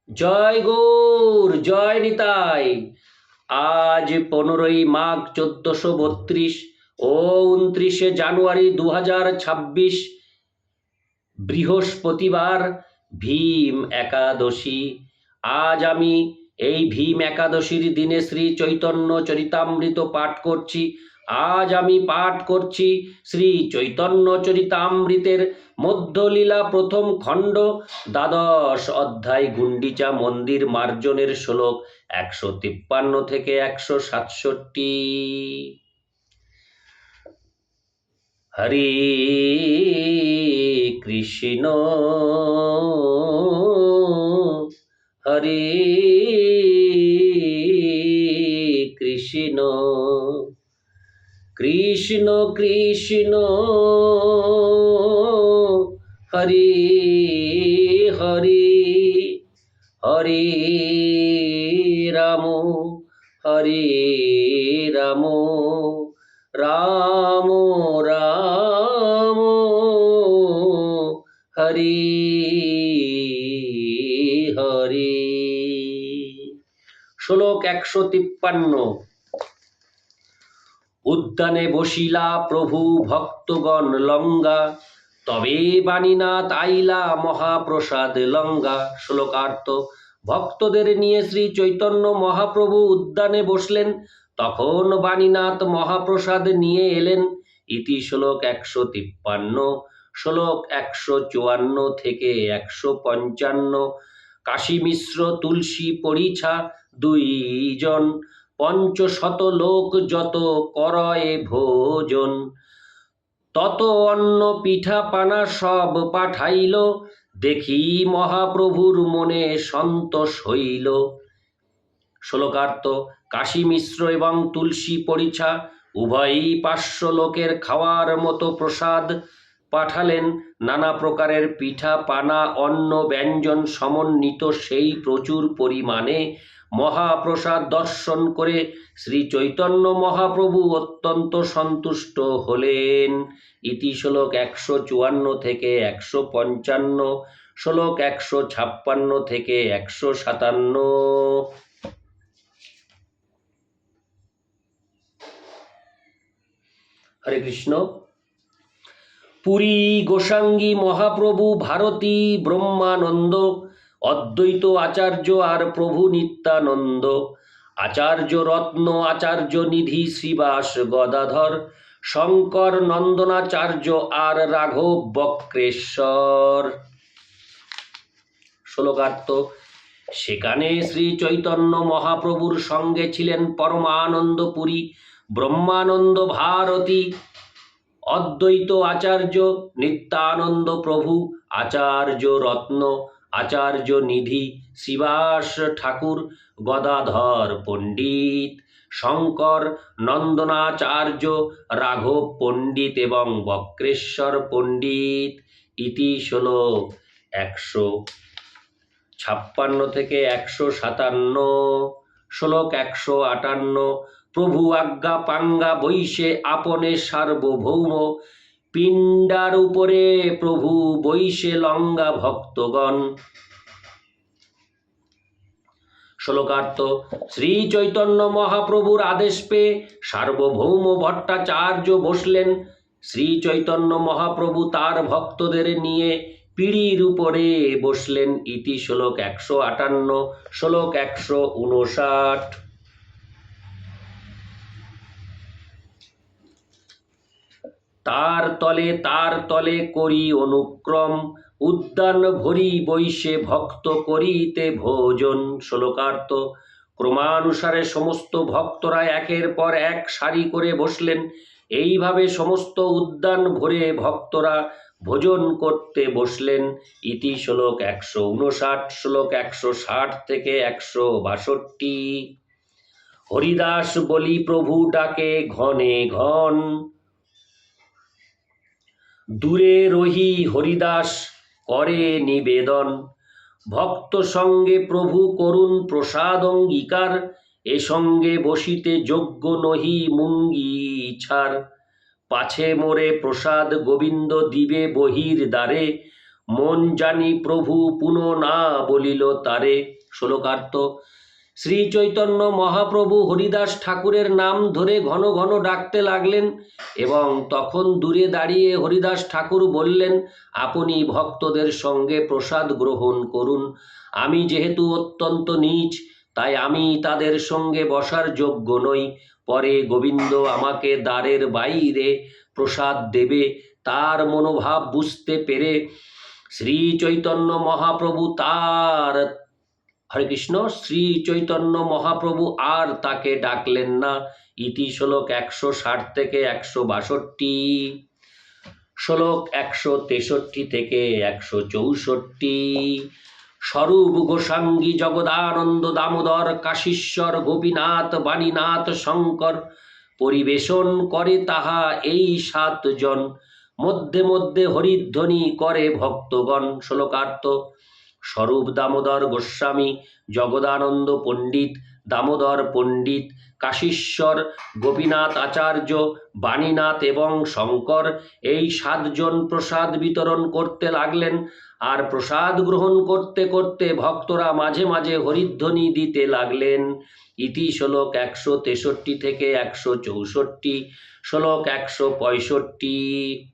জয় গৌর জয় নিতাই। আজ 15ই মাঘ 1432 ও 29শে জানুয়ারি 2026 বৃহস্পতিবার, ভীম একাদশী। আজ আমি এই ভীম একাদশীর দিনে শ্রী চৈতন্য চরিতামৃত পাঠ করছি। আজ আমি পাঠ করছি শ্রী চৈতন্য চরিতামৃতের মধ্যলীলা প্রথম খণ্ড, দ্বাদশ অধ্যায়, গুন্ডিচা মন্দির মার্জনের শ্লোক 153 থেকে 167। হরে কৃষ্ণ হরে কৃষ্ণ কৃষ্ণ কৃষ্ণ হরে হরে হরে রাম হরে রাম রাম রাম হরে হরে। শ্লোক 153। উদ্যানে বসিলা প্রভু ভক্তগণ লঙ্গা, তবে বাণীনাথ আইলা মহাপ্রসাদ লঙ্গা। শ্লোকার্থ: ভক্তদের নিয়ে শ্রী চৈতন্য মহাপ্রভু উদ্যানে বসলেন, তখন বাণীনাথ মহাপ্রসাদ নিয়ে এলেন। ইতি শ্লোক 153। শ্লোক 154 থেকে 155। কাশী মিশ্র তুলসী পরিছা দুইজন, পঞ্চশত লোক যত করয়ে ভোজন, তত অন্ন পিঠা পানা সব পাঠাইল, দেখি মহাপ্রভুর মনে সন্তোষ হইল। শ্লোকার্থ: কাশী মিশ্র এবং তুলসী পরিছা উভয়ই 500 লোকের খাওয়ার মতো প্রসাদ পাঠালেন। নানা প্রকারের পিঠা পানা অন্ন ব্যঞ্জন সমন্বিত সেই প্রচুর পরিমাণে মহাপ্রসাদ দর্শন করে শ্রী চৈতন্য মহাপ্রভু অত্যন্ত সন্তুষ্ট হলেন। ইতি শ্লোক 154 থেকে 155। শ্লোক 156 থেকে 157। হরে কৃষ্ণ। পুরী গোসাঙ্গী মহাপ্রভু, ভারতী ব্রহ্মানন্দ, অদ্বৈত আচার্য আর প্রভু নিত্যানন্দ, আচার্য রত্ন আচার্য নিধি শ্রীবাস গদাধর, শঙ্কর নন্দনাচার্য আর রাঘব বক্রেশ্বর। শ্লোকার্থ: সেখানে শ্রী চৈতন্য মহাপ্রভুর সঙ্গে ছিলেন পরমানন্দ পুরী, ব্রহ্মানন্দ ভারতী, অদ্বৈত আচার্য, নিত্যানন্দ প্রভু, আচার্য রত্ন, আচার্য নিধি, শ্রীবাস ঠাকুর, গদাধর পণ্ডিত, শঙ্কর নন্দনাচার্য, রাঘব পণ্ডিত এবং বক্রেশ্বর পণ্ডিত। ইতি শ্লোক 156 থেকে 157। শ্লোক 158। প্রভু আজ্ঞা পাঙ্গা বৈশে আপনে সার্বভৌম, পিণ্ডার উপরে প্রভু বৈশে লঙ্গা ভক্তগণ। শ্লোকার্থ: শ্রী চৈতন্য মহাপ্রভুর আদেশ পেয়ে সার্বভৌম ভট্টাচার্য বসলেন। শ্রী চৈতন্য মহাপ্রভু তার ভক্তদের নিয়ে পিঁড়ির উপরে বসলেন। ইতি শ্লোক 158। শ্লোক 159। তার তলে করি অনুক্রম, উদ্যান ভরি বৈশে ভক্ত করিতে ভোজন। শ্লোকার্থ: ক্রমানুসারে সমস্ত ভক্তরা একের পর এক সারি করে বসলেন। এইভাবে সমস্ত উদ্যান ভরে ভক্তরা ভোজন করতে বসলেন। ইতি শ্লোক 159। শ্লোক 160 থেকে 162। হরিদাস বলি প্রভু ডাকে ঘনে ঘন, দূরে রহি হরিদাস করে নিবেদন, ভক্ত সঙ্গে প্রভু করুণ প্রসাদ অঙ্গীকার, এ সঙ্গে বসিতে যোগ্য নহি মুঙ্গি ছাড়, পাছে মোরে প্রসাদ গোবিন্দ দিবে বহির দ্বারে, মন জানি প্রভু পুনঃ না বলিল তারে। শ্লোকার্থ। শ্রী চৈতন্য মহাপ্রভু হরিদাস ঠাকুরের নাম ধরে ঘন ঘন ডাকতে লাগলেন এবং তখন দূরে দাঁড়িয়ে হরিদাস ঠাকুর বললেন, আপনি ভক্তদের সঙ্গে প্রসাদ গ্রহণ করুন। আমি যেহেতু অত্যন্ত নীচ, তাই আমি তাদের সঙ্গে বসার যোগ্য নই। পরে গোবিন্দ আমাকে দ্বারের বাইরে প্রসাদ দেবে। তার মনোভাব বুঝতে পেরে শ্রী চৈতন্য মহাপ্রভু হরে কৃষ্ণ, শ্রী চৈতন্য মহাপ্রভু আর তাকে ডাকলেন না। ইতি শ্লোক 160 থেকে 162, শ্লোক 163 থেকে 164। স্বরূপ গোসাঙ্গী জগদানন্দ দামোদর কাশীশ্বর গোপীনাথ বাণীনাথ শঙ্কর পরিবেশন করে তাহা এই 7 জন। মধ্যে মধ্যে হরিধ্বনি করে ভক্তগণ। শ্লোকার্থ। স্বরূপ দামোদর গোস্বামী, জগদানন্দ পণ্ডিত, দামোদর পণ্ডিত, কাশীশ্বর, গোপীনাথ আচার্য, বাণীনাথ এবং শঙ্কর এই 7 জন প্রসাদ বিতরণ করতে লাগলেন। আর প্রসাদ গ্রহণ করতে করতে ভক্তরা মাঝে মাঝে হরিধ্বনি দিতে লাগলেন। ইতি শ্লোক 163 থেকে 164, শ্লোক 165।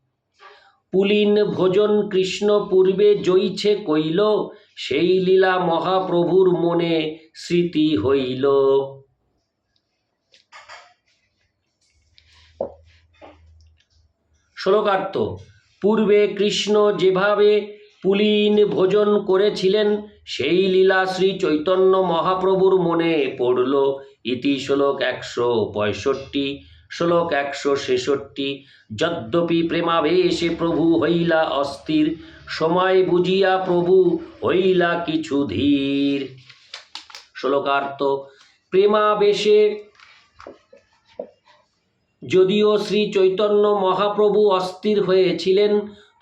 পুলিন ভোজন কৃষ্ণ পূর্বে জইছে কইল, সেই লীলা মহাপ্রভুর মনে স্মৃতি হইল। শ্লোকার্থ। পূর্বে কৃষ্ণ যেভাবে পুলিন ভোজন করেছিলেন সেই লীলা শ্রী চৈতন্য মহাপ্রভুর মনে পড়ল। ইতি শ্লোক 165, শ্লোক 166। যদ্যপি প্রেমাবেশে প্রভু হইলা অস্থির, সময় বুঝিয়া প্রভু হইলা কিছু ধীর। শ্লোকার্থ। প্রেমাবেশে যদিও শ্রী চৈতন্য মহাপ্রভু অস্থির হয়েছিলেন,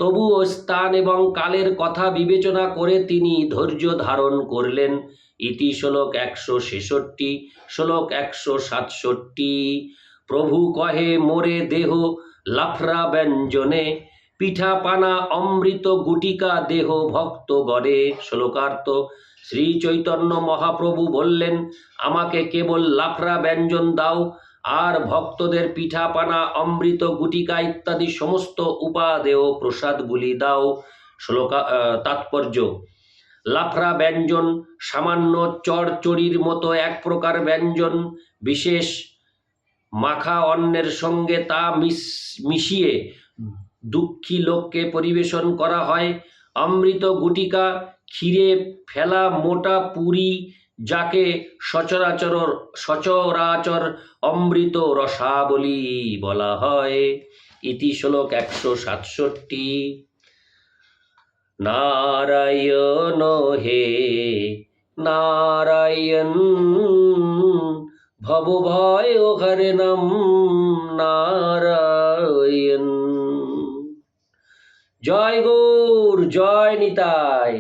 তবুও স্থান এবং কালের কথা বিবেচনা করে তিনি ধৈর্য ধারণ করলেন। ইতি শ্লোক 166, শ্লোক 167। প্রভু কহে মোরে দেহ লাফরা ব্যঞ্জনে, পিঠা পানা অমৃত গুটিকা দেহ ভক্ত গড়ে। শ্লোকার্থ। শ্রী চৈতন্য মহাপ্রভু বললেন, আমাকে কেবল লাফরা ব্যঞ্জন দাও আর ভক্তদের পিঠা পানা অমৃত গুটিকা ইত্যাদি সমস্ত উপাদেয় প্রসাদগুলি দাও। তাৎপর্য। লাফরা ব্যঞ্জন সামান্য চড়চড়ির মতো এক প্রকার ব্যঞ্জন। বিশেষ মাখা অন্নের সঙ্গে তা মিশিয়ে দুঃখী লোককে পরিবেশন করা হয়। অমৃত গুটিকা ক্ষীরে ফেলা মোটা পুরি, যাকে সচরাচর অমৃত রসাবলী বলা হয়। ইতি শ্লোক 167। নারায়ণ হে নারায়ণ, ভবভয় হরণম নারায়ণ। জয় গৌর, জয় নিতাই।